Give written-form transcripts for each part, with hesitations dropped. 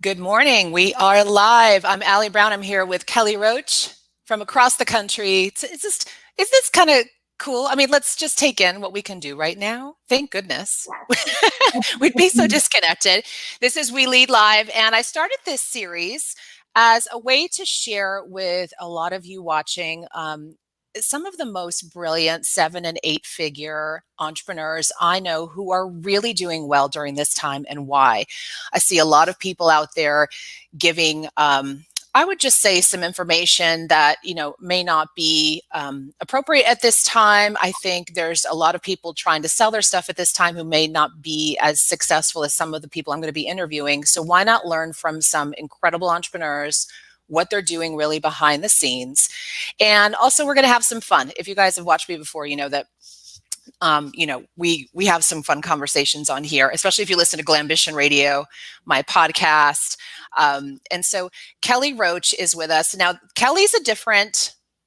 Good morning. We are live. I'm Allie Brown. I'm here with Kelly Roach from across the country. Is this kind of cool? I mean, let's just take in what we can do right now. Thank goodness. We'd be so disconnected. This is We Lead Live, and I started this series as a way to share with a lot of you watching some of the most brilliant 7 and 8 figure entrepreneurs I know who are really doing well during this time and why. I see a lot of people out there giving, I would just say, some information that, may not be appropriate at this time. I think there's a lot of people trying to sell their stuff at this time who may not be as successful as some of the people I'm going to be interviewing. So why not learn from some incredible entrepreneurs, what they're doing really behind the scenes. And also we're going to have some fun. If you guys have watched me before, you know that, we have some fun conversations on here, especially if you listen to Glambition Radio, my podcast. And so Kelly Roach is with us. Now, Kelly's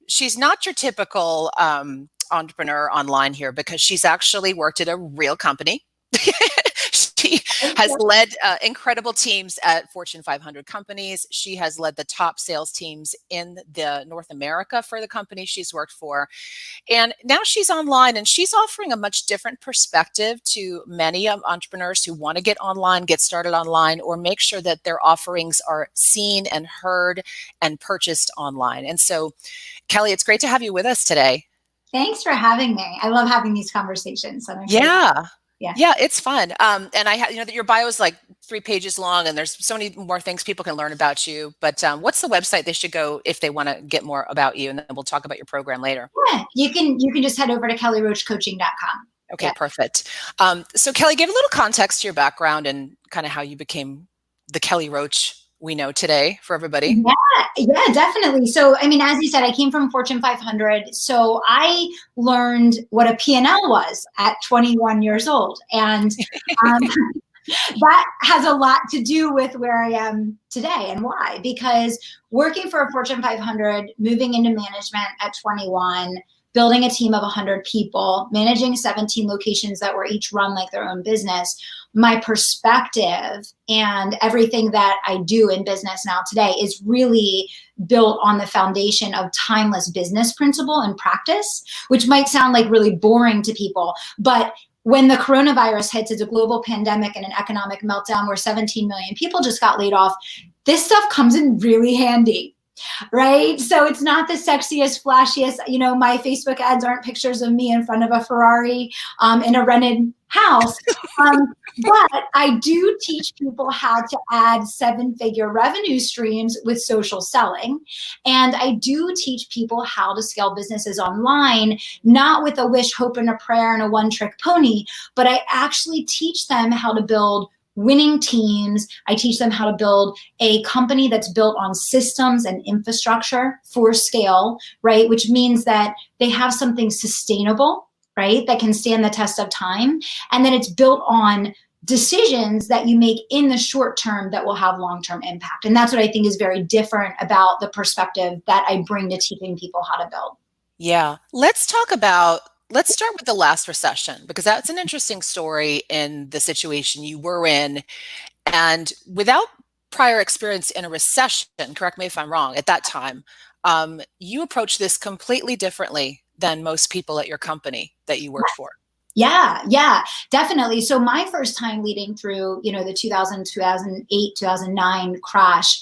she's not your typical entrepreneur online here because she's actually worked at a real company. She has led incredible teams at Fortune 500 companies. She has led the top sales teams in the North America for the company she's worked for. And now she's online and she's offering a much different perspective to many entrepreneurs who want to get online, get started online, or make sure that their offerings are seen and heard and purchased online. And so, Kelly, it's great to have you with us today. Thanks for having me. I love having these conversations. Yeah, it's fun. And that your bio is like 3 pages long, and there's so many more things people can learn about you. But what's the website they should go if they want to get more about you? And then we'll talk about your program later. Yeah, you can just head over to kellyroachcoaching.com. Okay, perfect. So Kelly, give a little context to your background and kind of how you became the Kelly Roach we know today for everybody. Yeah, definitely. So, I mean, as you said, I came from Fortune 500. So I learned what a P&L was at 21 years old. And that has a lot to do with where I am today and why. Because working for a Fortune 500, moving into management at 21, building a team of 100 people, managing 17 locations that were each run like their own business, my perspective and everything that I do in business now today is really built on the foundation of timeless business principle and practice, which might sound like really boring to people. But when the coronavirus hits, it's a global pandemic and an economic meltdown where 17 million people just got laid off, this stuff comes in really handy. Right? So it's not the sexiest, flashiest, my Facebook ads aren't pictures of me in front of a Ferrari in a rented house. But I do teach people how to add 7-figure revenue streams with social selling. And I do teach people how to scale businesses online, not with a wish, hope, and a prayer and a one-trick pony, but I actually teach them how to build winning teams. I teach them how to build a company that's built on systems and infrastructure for scale, right? Which means that they have something sustainable, right? That can stand the test of time. And then it's built on decisions that you make in the short term that will have long-term impact. And that's what I think is very different about the perspective that I bring to teaching people how to build. Yeah. Let's start with the last recession, because that's an interesting story in the situation you were in. And without prior experience in a recession, correct me if I'm wrong, at that time, you approached this completely differently than most people at your company that you worked for. Yeah, definitely. So my first time leading through, the 2008, 2009 crash,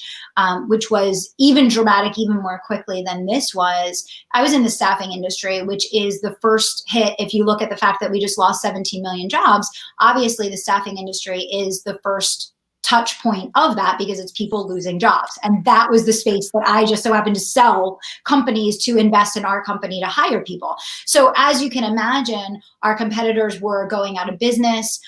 which was even dramatic, even more quickly than this was, I was in the staffing industry, which is the first hit. If you look at the fact that we just lost 17 million jobs, obviously the staffing industry is the first touch point of that because it's people losing jobs. And that was the space that I just so happened to sell companies to invest in our company to hire people. So as you can imagine, our competitors were going out of business.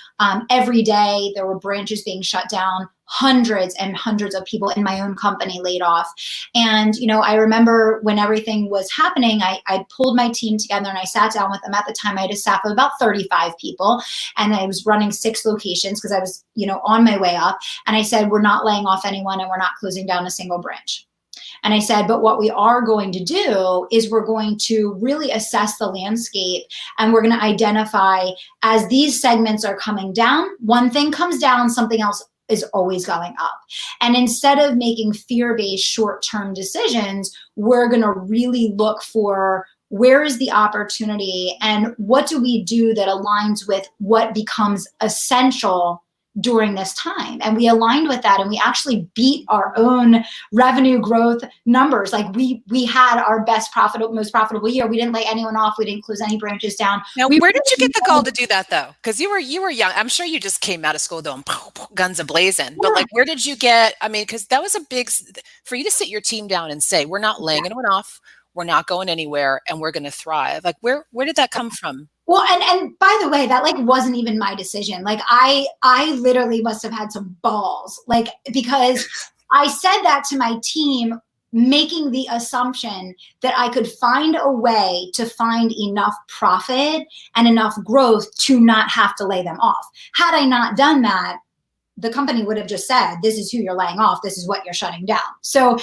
Every day there were branches being shut down, hundreds and hundreds of people in my own company laid off. And, I remember when everything was happening, I pulled my team together and I sat down with them. At the time, I had a staff of about 35 people and I was running 6 locations because I was, on my way up. And I said, we're not laying off anyone and we're not closing down a single branch. And I said, but what we are going to do is we're going to really assess the landscape and we're going to identify as these segments are coming down, one thing comes down, something else is always going up. And instead of making fear-based short-term decisions, we're going to really look for where is the opportunity and what do we do that aligns with what becomes essential during this time. And we aligned with that, and we actually beat our own revenue growth numbers. Like we had our most profitable year. We didn't lay anyone off. We didn't close any branches down. Now, where did you get the gall to do that though? Because you were young. I'm sure you just came out of school doing guns a-blazing. But like, where did you get? I mean, because that was a big for you to sit your team down and say, we're not laying anyone off. We're not going anywhere, and we're going to thrive. Like, where did that come from? Well, and by the way, that like wasn't even my decision. Like I literally must have had some balls, like, because I said that to my team, making the assumption that I could find a way to find enough profit and enough growth to not have to lay them off. Had I not done that, the company would have just said, this is who you're laying off. This is what you're shutting down. So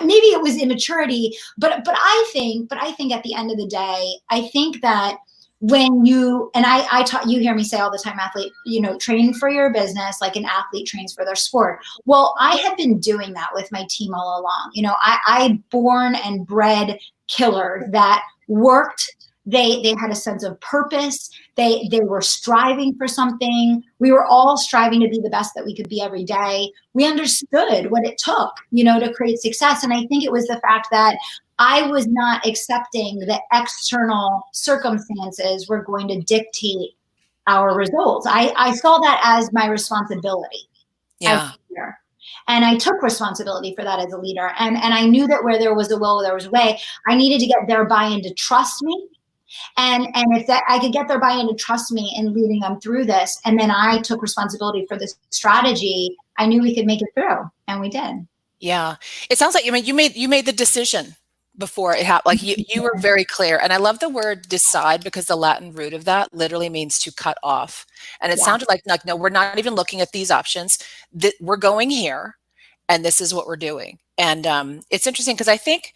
maybe it was immaturity, but I think at the end of the day, I think that when you, and I taught, you hear me say all the time, athlete, train for your business like an athlete trains for their sport. Well, I had been doing that with my team all along. I born and bred killers that worked. They had a sense of purpose. They were striving for something. We were all striving to be the best that we could be every day. We understood what it took, to create success. And I think it was the fact that I was not accepting that external circumstances were going to dictate our results. I saw that as my responsibility. Yeah. As a leader. And I took responsibility for that as a leader. And I knew that where there was a will, there was a way. I needed to get their buy-in to trust me. And if that I could get their buy-in to trust me in leading them through this, and then I took responsibility for this strategy, I knew we could make it through, and we did. Yeah. It sounds like you made the decision before it happened. Like you were very clear. And I love the word decide, because the Latin root of that literally means to cut off. And it sounded like, no, we're not even looking at these options. We're going here, and this is what we're doing. And it's interesting because I think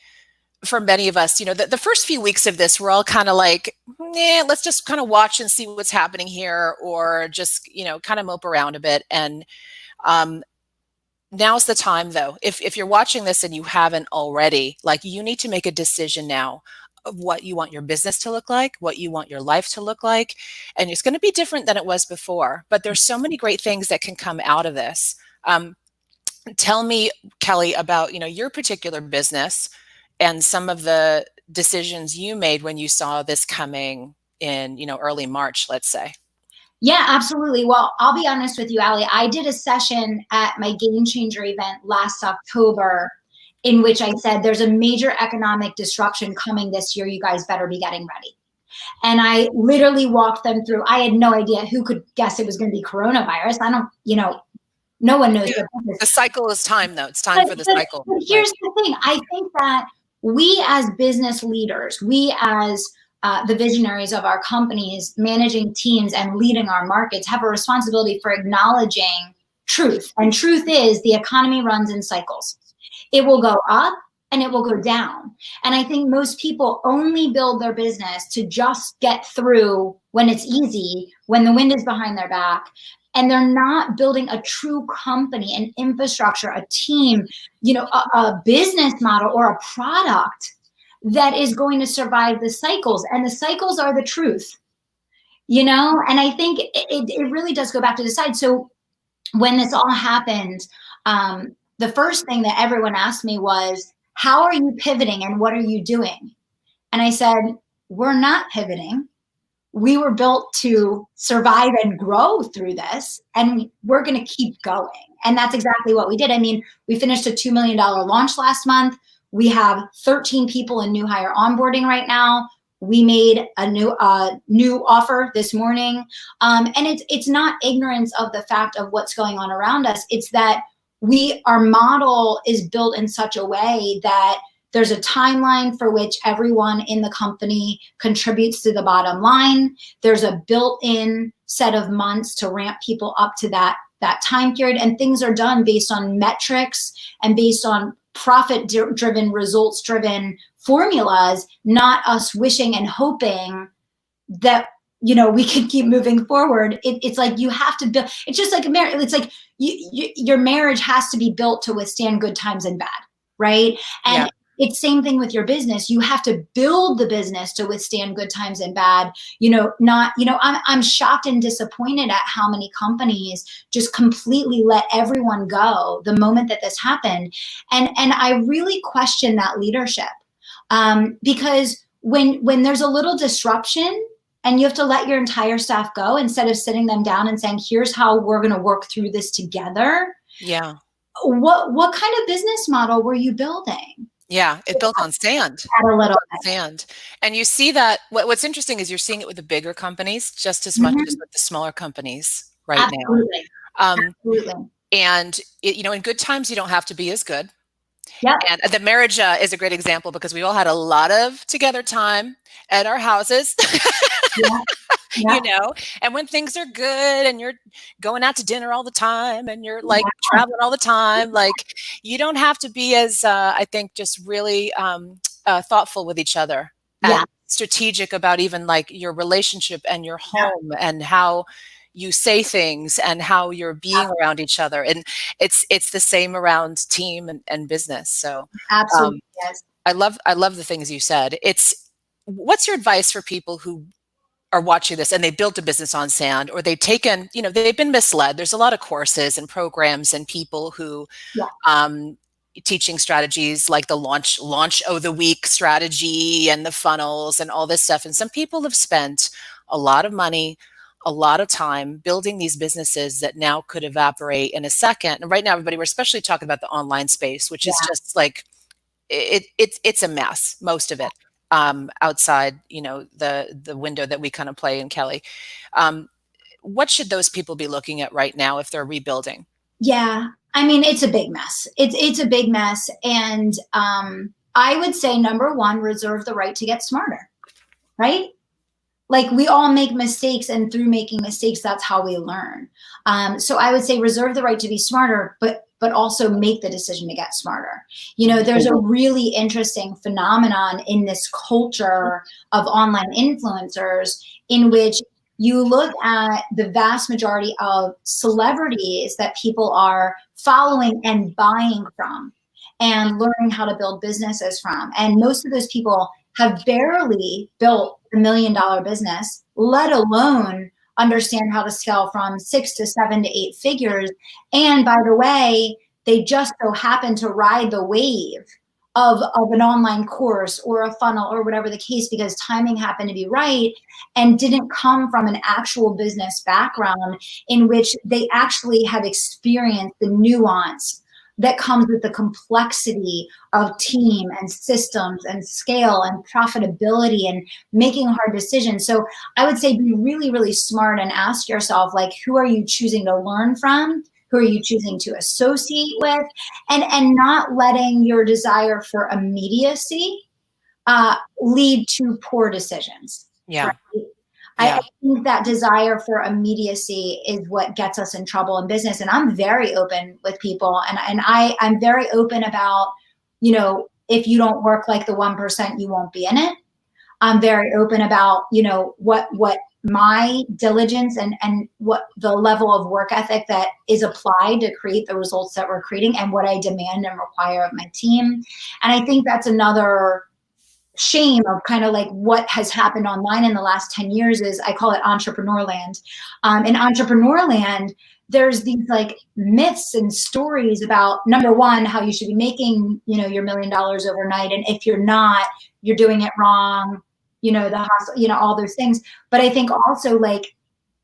for many of us, the first few weeks of this, we're all kind of like, let's just kind of watch and see what's happening here, or just, kind of mope around a bit. And now's the time, though. If you're watching this and you haven't already, like, you need to make a decision now of what you want your business to look like, what you want your life to look like. And it's going to be different than it was before. But there's so many great things that can come out of this. Tell me, Kelly, about, your particular business and some of the decisions you made when you saw this coming in, early March, let's say. Yeah, absolutely. Well, I'll be honest with you, Allie. I did a session at my Game Changer event last October in which I said, there's a major economic disruption coming this year. You guys better be getting ready. And I literally walked them through. I had no idea. Who could guess it was going to be coronavirus? I don't, no one knows. The cycle is time, though. It's time for the cycle. But here's the thing. I think that we as business leaders, we as the visionaries of our companies, managing teams and leading our markets, have a responsibility for acknowledging truth. And truth is, the economy runs in cycles. It will go up and it will go down. And I think most people only build their business to just get through when it's easy, when the wind is behind their back. And they're not building a true company, an infrastructure, a team, a business model or a product that is going to survive the cycles. And the cycles are the truth, and I think it really does go back to the side. So when this all happened, the first thing that everyone asked me was, how are you pivoting and what are you doing? And I said, we're not pivoting. We were built to survive and grow through this, and we're going to keep going. And that's exactly what we did. I mean, we finished a $2 million launch last month. We have 13 people in new hire onboarding right now. We made a new offer this morning. And it's not ignorance of the fact of what's going on around us. It's that our model is built in such a way that there's a timeline for which everyone in the company contributes to the bottom line. There's a built-in set of months to ramp people up to that time period. And things are done based on metrics and based on profit-driven, results-driven formulas, not us wishing and hoping that we could keep moving forward. It's like you have to build. It's just like a marriage. It's like your marriage has to be built to withstand good times and bad, right? And it's same thing with your business. You have to build the business to withstand good times and bad. I'm shocked and disappointed at how many companies just completely let everyone go the moment that this happened, and I really question that leadership, because when there's a little disruption, and you have to let your entire staff go instead of sitting them down and saying, here's how we're going to work through this together. Yeah. What kind of business model were you building? Yeah, it built on sand. A little sand. And you see that what's interesting is you're seeing it with the bigger companies just as much as with the smaller companies right Absolutely. now. Absolutely. And in good times, you don't have to be as good. Yeah. And the marriage is a great example because we all had a lot of together time at our houses. And when things are good and you're going out to dinner all the time and you're like traveling all the time, like you don't have to be as I think just really thoughtful with each other and strategic about even like your relationship and your home and how you say things and how you're being around each other. And it's the same around team and business. So absolutely. Yes. I love the things you said. What's your advice for people who are watching this and they built a business on sand, or they've taken, they've been misled? There's a lot of courses and programs and people who teaching strategies like the launch of the week strategy and the funnels and all this stuff. And some people have spent a lot of money, a lot of time building these businesses that now could evaporate in a second. And right now, everybody, we're especially talking about the online space, which is just like, it's a mess, most of it. Outside, the window that we kind of play in, Kelly. What should those people be looking at right now if they're rebuilding? Yeah, I mean, it's a big mess. It's a big mess. And I would say, number one, reserve the right to get smarter, right? Like we all make mistakes, and through making mistakes, that's how we learn. So I would say reserve the right to be smarter, but also make the decision to get smarter. There's a really interesting phenomenon in this culture of online influencers in which you look at the vast majority of celebrities that people are following and buying from and learning how to build businesses from. And most of those people have barely built $1 million business, let alone understand how to scale from 6 to 7 to 8 figures. And by the way, they just so happen to ride the wave of an online course or a funnel or whatever the case, because timing happened to be right and didn't come from an actual business background in which they actually have experienced the nuance that comes with the complexity of team and systems and scale and profitability and making hard decisions. So I would say be really, really smart and ask yourself, like, who are you choosing to learn from? Who are you choosing to associate with? And not letting your desire for immediacy lead to poor decisions. Yeah. Right? I think that desire for immediacy is what gets us in trouble in business. And I'm very open with people. And I'm very open about, if you don't work like the 1%, you won't be in it. I'm very open about, what my diligence and what the level of work ethic that is applied to create the results that we're creating and what I demand and require of my team. And I think that's another shame of kind of like what has happened online in the last 10 years is, I call it entrepreneur land. In entrepreneur land, there's these like myths and stories about, number one, how you should be making, your $1 million overnight. And if you're not, you're doing it wrong, the hustle, all those things. But I think also, like,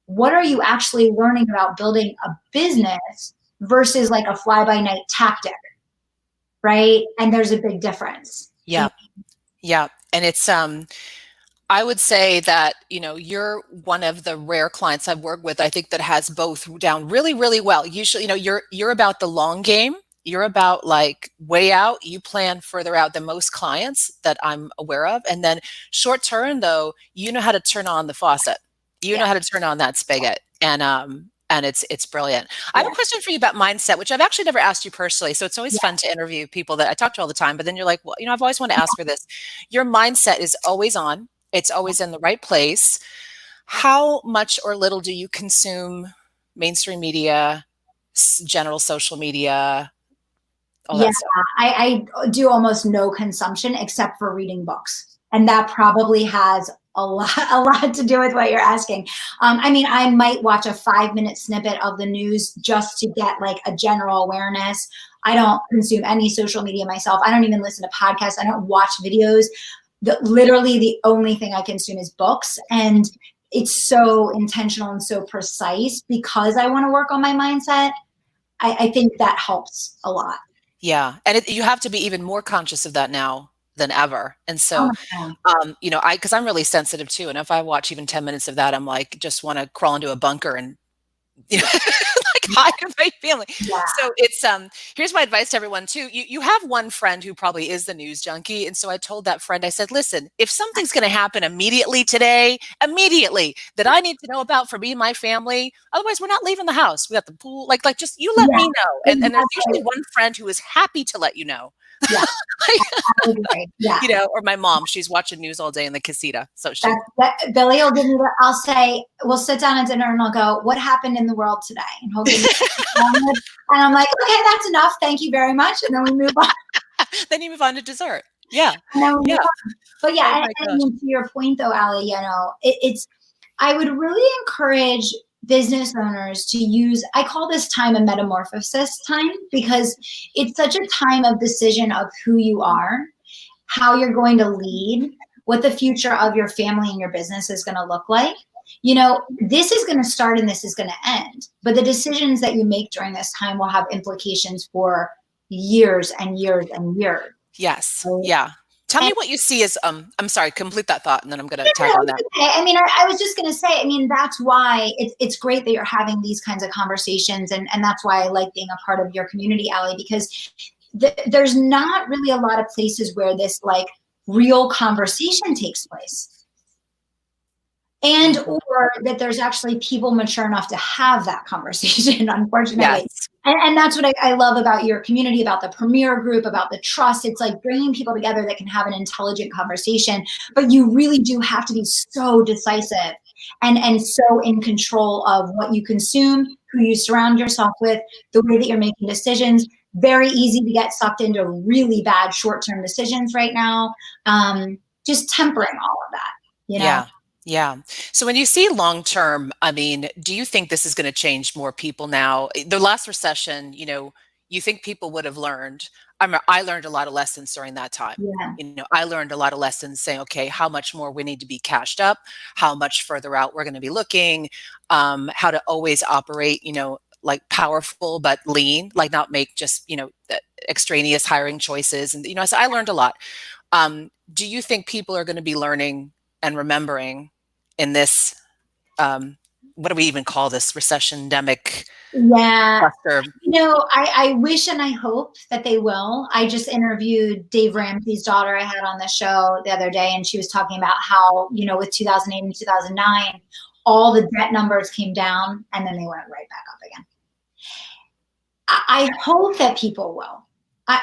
what are you actually learning about building a business versus like a fly-by-night tactic, right? And there's a big difference. Yeah. Yeah. And it's, I would say that, you're one of the rare clients I've worked with, I think, that has both down really, really well. Usually, you're about the long game. You're about like way out. You plan further out than most clients that I'm aware of. And then short term, though, you know how to turn on the faucet. You know how to turn on that spigot. And it's brilliant. I have a question for you about mindset, which I've actually never asked you personally. So it's always fun to interview people that I talk to all the time. But then you're like, well, I've always wanted to ask her this. Your mindset is always on. It's always in the right place. how much or little do you consume mainstream media, general social media, all Yeah, that stuff? I do almost no consumption except for reading books. And that probably has a lot to do with what you're asking. I mean, I might watch a 5-minute snippet of the news just to get like a general awareness. I don't consume any social media myself. I don't even listen to podcasts. I don't watch videos. Literally the only thing I consume is books. And it's so intentional and so precise because I want to work on my mindset. I think that helps a lot. Yeah. And you have to be even more conscious of that now than ever. And Oh so, my God. you know, because I'm really sensitive too. And if I watch even 10 minutes of that, I'm like, just want to crawl into a bunker and, you know, like hide my family. Yeah. So it's, here's my advice to everyone too. You have one friend who probably is the news junkie. And so I told that friend, I said, listen, if something's going to happen immediately today, immediately that I need to know about for me and my family, otherwise we're not leaving the house. We got the pool, like just you let Yeah, me know. And there's usually exactly. one friend who is happy to let you know. Yeah, I agree. Yeah. You know, or my mom, she's watching news all day in the casita. So she, Billy will give me I'll say, we'll sit down at dinner and I'll go, what happened in the world today? And he'll give me, and I'm like, okay, that's enough. Thank you very much. And then we move on. then you move on to dessert. Yeah. And then we Yeah. move on. But yeah, Oh my gosh. and to your point though, Allie, you know, I would really encourage business owners to use, I call this time a metamorphosis time because it's such a time of decision of who you are, how you're going to lead, what the future of your family and your business is going to look like. You know, this is going to start and this is going to end, but the decisions that you make during this time will have implications for years and years and years. Yes. Right? Yeah. Tell me what you see as, I'm sorry, complete that thought and then I'm going to tag on that. Okay. I mean, I was just going to say, I mean, that's why it's great that you're having these kinds of conversations. And that's why I like being a part of your community, Allie, because there's not really a lot of places where this like real conversation takes place. And or that there's actually people mature enough to have that conversation, unfortunately. Yes. And that's what I love about your community, about the Premier Group, about the trust. It's like bringing people together that can have an intelligent conversation, but you really do have to be so decisive and so in control of what you consume, who you surround yourself with, the way that you're making decisions. Very easy to get sucked into really bad short-term decisions right now. Just tempering all of that, you know? Yeah. Yeah. So when you see long term, I mean, do you think this is going to change more people now? The last recession, you know, you think people would have learned. I learned a lot of lessons during that time. Yeah. You know, I learned a lot of lessons saying, okay, how much more we need to be cashed up, how much further out we're going to be looking, how to always operate, you know, like powerful but lean, like not make just, you know, extraneous hiring choices. And, you know, so I learned a lot. Do you think people are going to be learning and remembering in this, what do we even call this, recession demick? Yeah. Cluster? You know, I wish and I hope that they will. I just interviewed Dave Ramsey's daughter I had on the show the other day, and she was talking about how, you know, with 2008 and 2009, all the debt numbers came down and then they went right back up again. I hope that people will.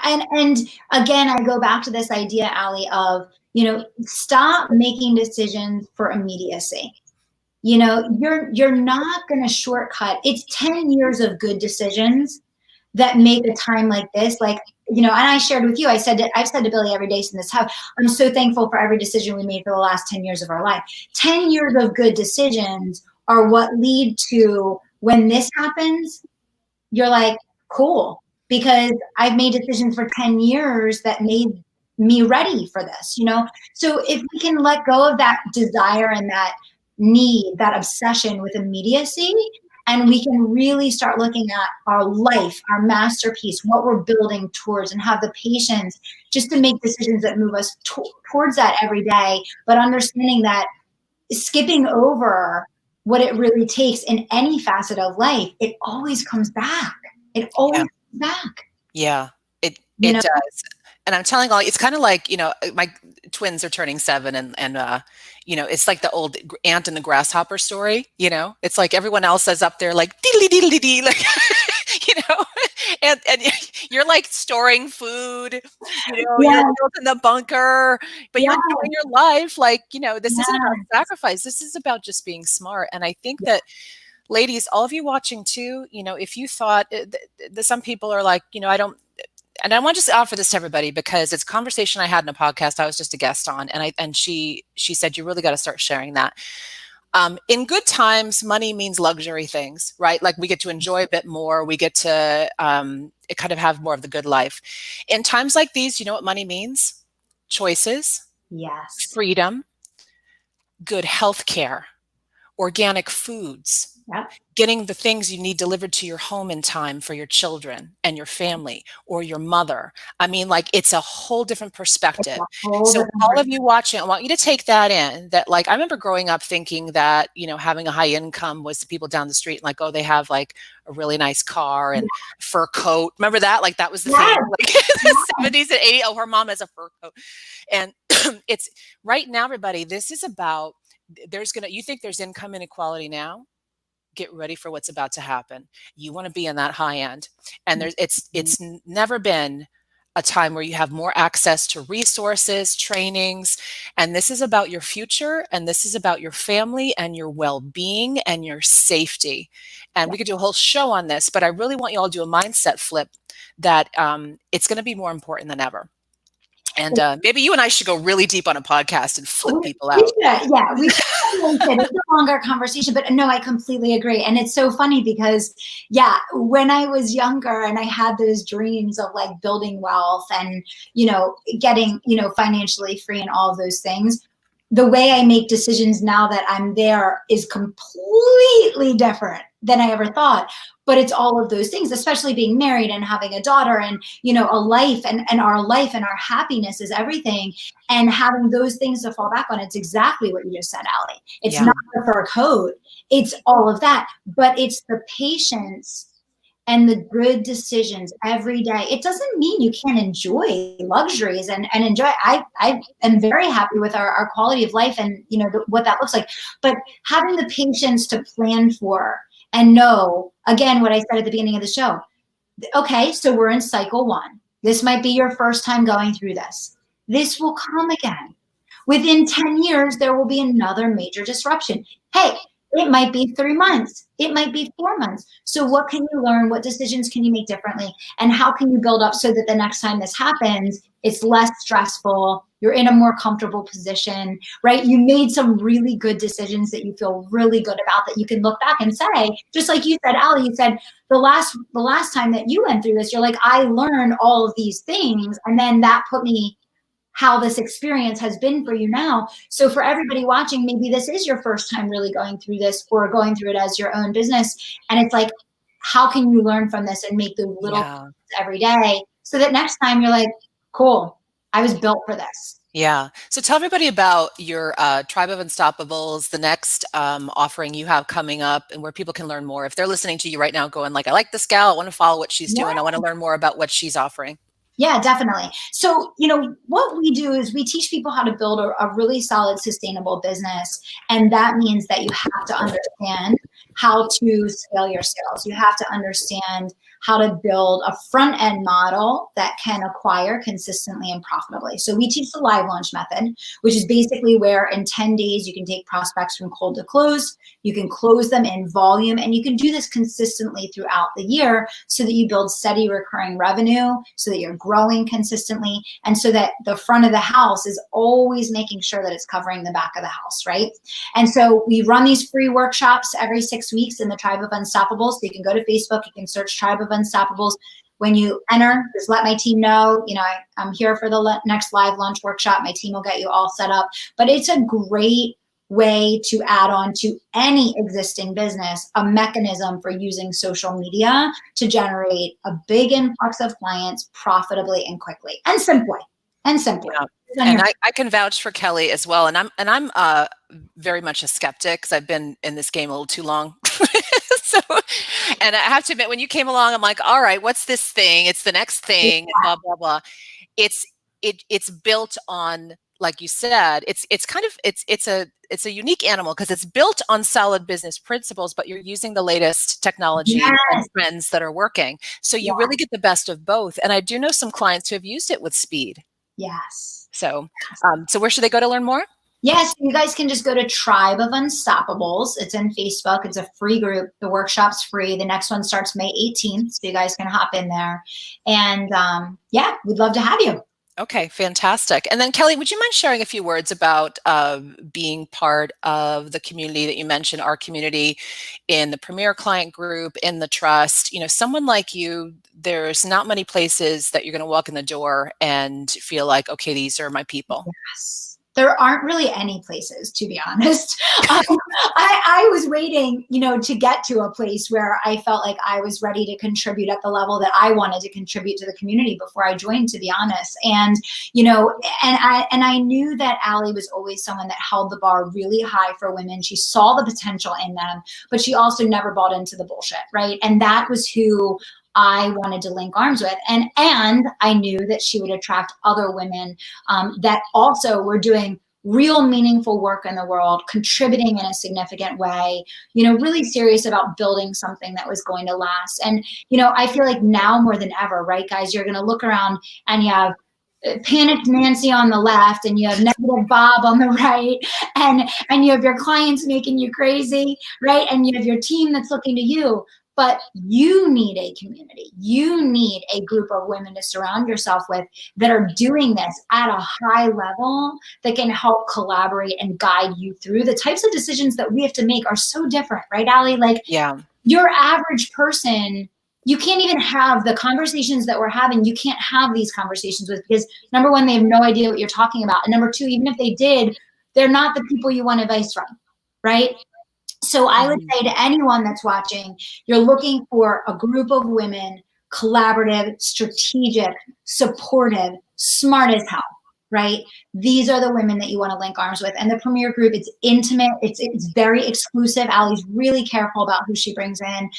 And again, I go back to this idea, Allie, of, you know, stop making decisions for immediacy. You know, you're not going to shortcut. It's 10 years of good decisions that make a time like this. Like, you know, and I shared with you, I've said to Billy every day since this house, I'm so thankful for every decision we made for the last 10 years of our life. 10 years of good decisions are what lead to when this happens, you're like, cool, because I've made decisions for 10 years that made me ready for this, you know? So if we can let go of that desire and that need, that obsession with immediacy, and we can really start looking at our life, our masterpiece, what we're building towards, and have the patience just to make decisions that move us towards that every day, but understanding that skipping over what it really takes in any facet of life, it always comes back. It always comes back. Yeah, it You know? does. And I'm telling all, it's kind of like, you know, my twins are turning 7 and you know, it's like the old ant and the grasshopper story, you know, it's like everyone else is up there like, diddly diddly dee, like, you know, and you're like storing food, you're Yeah, built in the bunker, but you're yeah, enjoying your life. Like, this isn't about yeah, sacrifice. This is about just being smart. And I think that ladies, all of you watching too, if you thought some people are like, I don't, and I want to just offer this to everybody because it's a conversation I had in a podcast I was just a guest on, and she said you really got to start sharing that. In good times, money means luxury things, right? Like we get to enjoy a bit more. We get to kind of have more of the good life. In times like these, you know what money means? Choices, yes, freedom, good health care, organic foods, yep, getting the things you need delivered to your home in time for your children and your family or your mother. I mean, like it's a whole different it's perspective. a whole So different all of person. you watching, I want you to take that in, that like I remember growing up thinking that, having a high income was the people down the street and like, oh, they have like a really nice car and fur coat. Remember that? Like that was the thing, Yes, like the yes, 70s and 80s. Oh, her mom has a fur coat. And it's right now, everybody, this is about, you think there's income inequality now? Get ready for what's about to happen. You want to be in that high end. And it's never been a time where you have more access to resources, trainings, and this is about your future, and this is about your family and your well-being and your safety. And we could do a whole show on this, but I really want you all to do a mindset flip that it's going to be more important than ever. And maybe you and I should go really deep on a podcast and flip people we out. should, yeah, we should. It's a longer conversation, but no, I completely agree. And it's so funny because, yeah, when I was younger and I had those dreams of like building wealth and, getting, financially free and all of those things, the way I make decisions now that I'm there is completely different than I ever thought. But it's all of those things, especially being married and having a daughter and, a life and our life and our happiness is everything. And having those things to fall back on, it's exactly what you just said, Allie. It's Yeah. not the fur coat, it's all of that, but it's the patience and the good decisions every day. It doesn't mean you can't enjoy luxuries and enjoy. I am very happy with our quality of life and what that looks like. But having the patience to plan for and know, again, what I said at the beginning of the show. Okay, so we're in cycle 1. This might be your first time going through this. This will come again. Within 10 years, there will be another major disruption. Hey, it might be 3 months. It might be 4 months. So what can you learn? What decisions can you make differently? And how can you build up so that the next time this happens, it's less stressful, you're in a more comfortable position, right? You made some really good decisions that you feel really good about that you can look back and say, just like you said, Allie, you said the last time that you went through this, you're like, I learned all of these things. And then that put me how this experience has been for you now. So for everybody watching, maybe this is your first time really going through this or going through it as your own business. And it's like, how can you learn from this and make the little things every day so that next time you're like, cool, I was built for this. Yeah. So tell everybody about your Tribe of Unstoppables, the next offering you have coming up and where people can learn more. If they're listening to you right now going like, I like this gal, I want to follow what she's doing. I want to learn more about what she's offering. Yeah, definitely. So, what we do is we teach people how to build a really solid, sustainable business. And that means that you have to understand how to scale your sales. You have to understand how to build a front end model that can acquire consistently and profitably. So we teach the live launch method, which is basically where in 10 days you can take prospects from cold to close. You can close them in volume, and you can do this consistently throughout the year so that you build steady recurring revenue, so that you're growing consistently, and so that the front of the house is always making sure that it's covering the back of the house, right? And so we run these free workshops every 6 weeks in the Tribe of Unstoppables. So you can go to Facebook, you can search Tribe of Unstoppables. When you enter, just let my team know, I'm here for the next live launch workshop. My team will get you all set up. But it's a great way to add on to any existing business, a mechanism for using social media to generate a big influx of clients profitably and quickly and simply. Yeah. And I can vouch for Kelly as well. And I'm very much a skeptic because I've been in this game a little too long. So, and I have to admit, when you came along, I'm like, all right, what's this thing? It's the next thing, blah, blah, blah. It's built on like you said, it's a unique animal because it's built on solid business principles, but you're using the latest technology and Yes. trends that are working. So you Yeah. really get the best of both. And I do know some clients who have used it with speed. Yes. So, so where should they go to learn more? Yes, you guys can just go to Tribe of Unstoppables. It's in Facebook. It's a free group. The workshop's free. The next one starts May 18th, so you guys can hop in there. And yeah, we'd love to have you. Okay, fantastic. And then Kelly, would you mind sharing a few words about being part of the community that you mentioned, our community in the Premier Client Group, in the Trust? You know, someone like you, there's not many places that you're going to walk in the door and feel like, okay, these are my people. Yes. There aren't really any places, to be honest. I was waiting, to get to a place where I felt like I was ready to contribute at the level that I wanted to contribute to the community before I joined, to be honest. And, and I knew that Allie was always someone that held the bar really high for women. She saw the potential in them, but she also never bought into the bullshit, right? And that was who I wanted to link arms with. And I knew that she would attract other women that also were doing real meaningful work in the world, contributing in a significant way, really serious about building something that was going to last. And, I feel like now more than ever, right, guys, you're going to look around and you have panicked Nancy on the left, and you have negative Bob on the right, and you have your clients making you crazy, right? And you have your team that's looking to you. But you need a community. You need a group of women to surround yourself with that are doing this at a high level, that can help collaborate and guide you through. The types of decisions that we have to make are so different, right, Allie? Like, yeah, your average person, you can't even have the conversations that we're having. You can't have these conversations with, because number one, they have no idea what you're talking about. And number two, even if they did, they're not the people you want advice from, right? So I would say to anyone that's watching, you're looking for a group of women, collaborative, strategic, supportive, smart as hell, right? These are the women that you want to link arms with. And the Premier Group, it's intimate. It's very exclusive. Allie's really careful about who she brings in.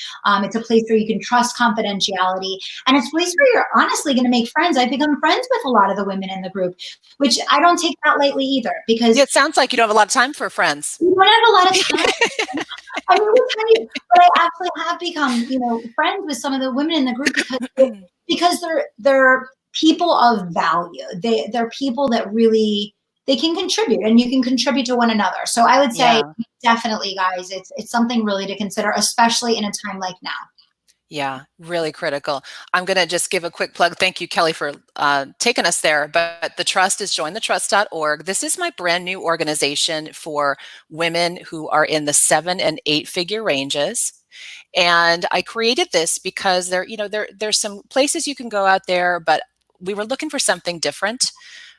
It's a place where you can trust confidentiality. And it's a place where you're honestly going to make friends. I've become friends with a lot of the women in the group, which I don't take that lightly either, because it sounds like you don't have a lot of time for friends. You don't have a lot of time. I mean, but I actually have become, friends with some of the women in the group because they're people of value. They're people that really, they can contribute, and you can contribute to one another. So I would say definitely, guys, it's something really to consider, especially in a time like now. Yeah, really critical. I'm going to just give a quick plug. Thank you, Kelly, for taking us there. But the Trust is jointhetrust.org. This is my brand new organization for women who are in the 7 and 8 figure ranges. And I created this because there's some places you can go out there, but we were looking for something different,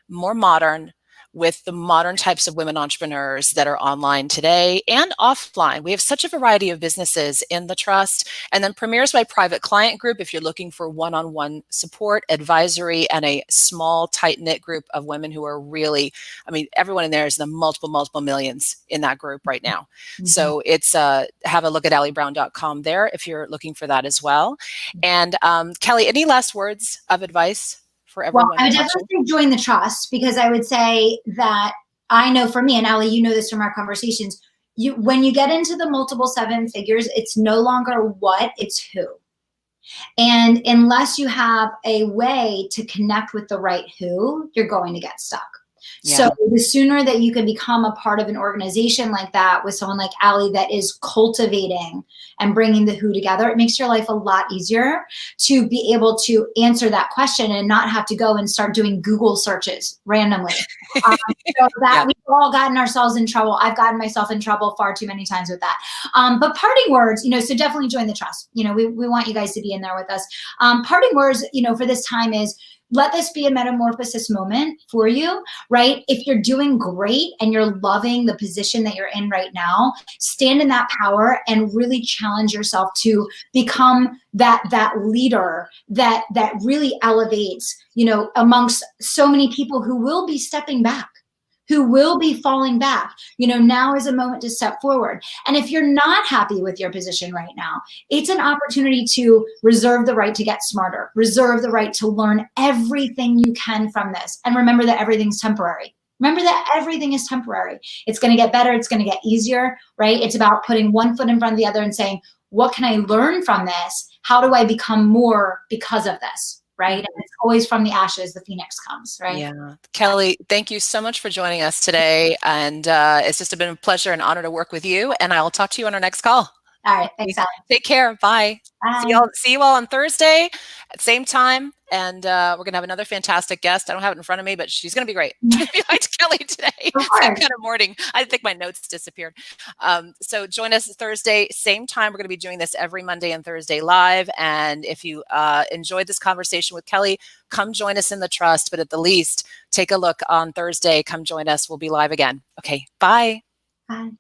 more modern, with the modern types of women entrepreneurs that are online today and offline. We have such a variety of businesses in the Trust. And then Premier's my private client group if you're looking for one-on-one support, advisory, and a small, tight-knit group of women who are really, everyone in there is the multiple millions in that group right now. So it's have a look at allybrown.com there if you're looking for that as well. And Kelly, any last words of advice for everyone? Well, I would definitely join the Trust, because I would say that I know for me, and Allie, you know this from our conversations, when you get into the multiple 7 figures, it's no longer what, it's who. And unless you have a way to connect with the right who, you're going to get stuck. Yeah. So the sooner that you can become a part of an organization like that with someone like Allie that is cultivating and bringing the who together, it makes your life a lot easier to be able to answer that question and not have to go and start doing Google searches randomly. So that we've all gotten ourselves in trouble. I've gotten myself in trouble far too many times with that. But parting words, so definitely join the Trust. We want you guys to be in there with us. Parting words, for this time is, let this be a metamorphosis moment for you, right? If you're doing great and you're loving the position that you're in right now, stand in that power and really challenge yourself to become that leader that really elevates, amongst so many people who will be stepping back, who will be falling back. Now is a moment to step forward. And if you're not happy with your position right now, it's an opportunity to reserve the right to get smarter, reserve the right to learn everything you can from this. And remember that everything's temporary. Remember that everything is temporary. It's going to get better. It's going to get easier, right? It's about putting one foot in front of the other and saying, what can I learn from this? How do I become more because of this? Right? And it's always from the ashes, the phoenix comes, right? Yeah. Kelly, thank you so much for joining us today. And it's just been a pleasure and honor to work with you. And I will talk to you on our next call. All right. Thanks, Alex. Take care. Bye. Bye. See you all on Thursday at the same time. And we're going to have another fantastic guest. I don't have it in front of me, but she's going to be great. Behind Kelly today. Same kind of morning. I think my notes disappeared. So join us Thursday, same time. We're going to be doing this every Monday and Thursday live. And if you enjoyed this conversation with Kelly, come join us in the trust. But at the least, take a look on Thursday. Come join us. We'll be live again. Okay. Bye. Bye.